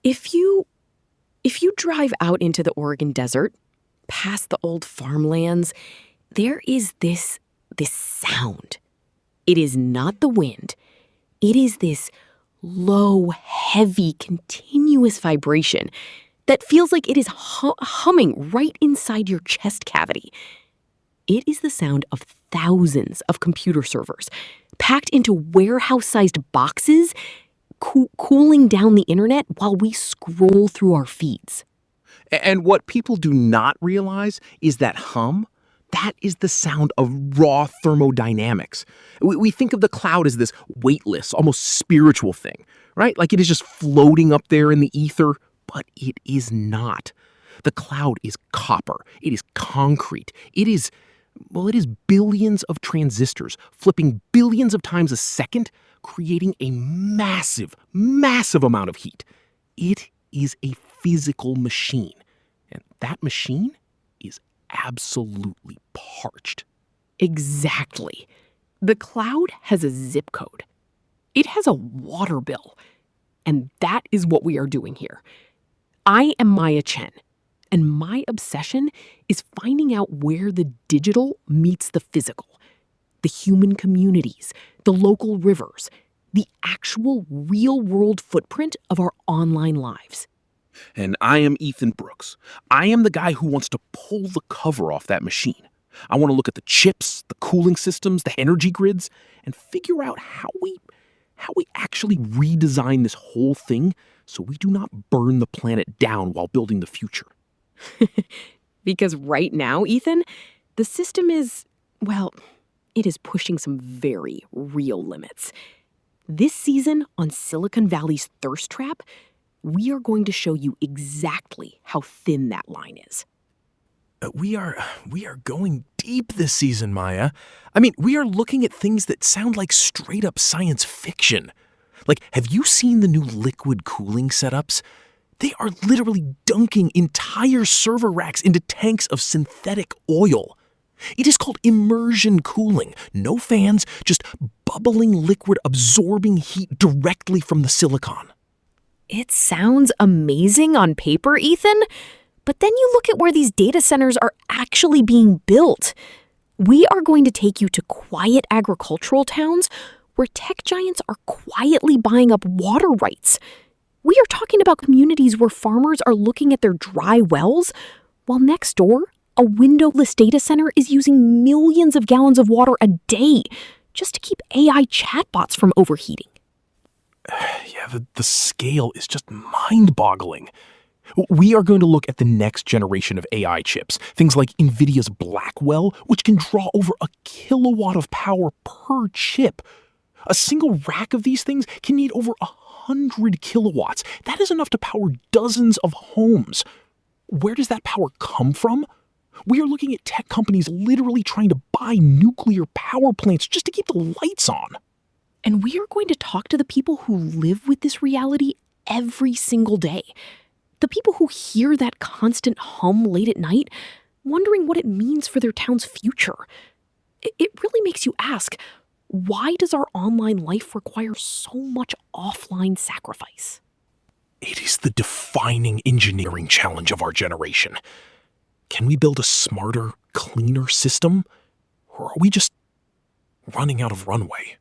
If you drive out into the Oregon desert, past the old farmlands, there is this sound. It is not the wind. It is this low, heavy, continuous vibration that feels like it is humming right inside your chest cavity. It is the sound of thousands of computer servers packed into warehouse-sized boxes, cooling down the internet while we scroll through our feeds. And what people do not realize is that hum, that is the sound of raw thermodynamics. We think of the cloud as this weightless, almost spiritual thing, right? Like it is just floating up there in the ether, but it is not. The cloud is copper. It is concrete. It is billions of transistors flipping billions of times a second, creating a massive, massive amount of heat. It is a physical machine, and that machine is absolutely parched. Exactly. The cloud has a zip code. It has a water bill. And that is what we are doing here. I am Maya Chen, and my obsession is finding out where the digital meets the physical. The human communities, the local rivers, the actual real-world footprint of our online lives. And I am Ethan Brooks. I am the guy who wants to pull the cover off that machine. I want to look at the chips, the cooling systems, the energy grids, and figure out how we actually redesign this whole thing so we do not burn the planet down while building the future. Because right now, Ethan, the system is, it is pushing some very real limits. This season on Silicon Valley's Thirst Trap, we are going to show you exactly how thin that line is. We are going deep this season, Maya. I mean, we are looking at things that sound like straight-up science fiction. Like, have you seen the new liquid cooling setups? They are literally dunking entire server racks into tanks of synthetic oil. It is called immersion cooling. No fans, just bubbling liquid absorbing heat directly from the silicon. It sounds amazing on paper, Ethan, but then you look at where these data centers are actually being built. We are going to take you to quiet agricultural towns where tech giants are quietly buying up water rights. We are talking about communities where farmers are looking at their dry wells, while next door, a windowless data center is using millions of gallons of water a day just to keep AI chatbots from overheating. Yeah, the scale is just mind-boggling. We are going to look at the next generation of AI chips, things like NVIDIA's Blackwell, which can draw over a kilowatt of power per chip. A single rack of these things can need over 100 kilowatts. That is enough to power dozens of homes. Where does that power come from? We are looking at tech companies literally trying to buy nuclear power plants just to keep the lights on. And we are going to talk to the people who live with this reality every single day. The people who hear that constant hum late at night, wondering what it means for their town's future. It really makes you ask, why does our online life require so much offline sacrifice? It is the defining engineering challenge of our generation. Can we build a smarter, cleaner system? Or are we just running out of runway?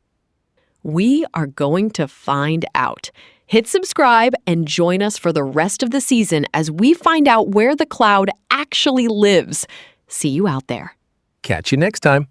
We are going to find out. Hit subscribe and join us for the rest of the season as we find out where the cloud actually lives. See you out there. Catch you next time.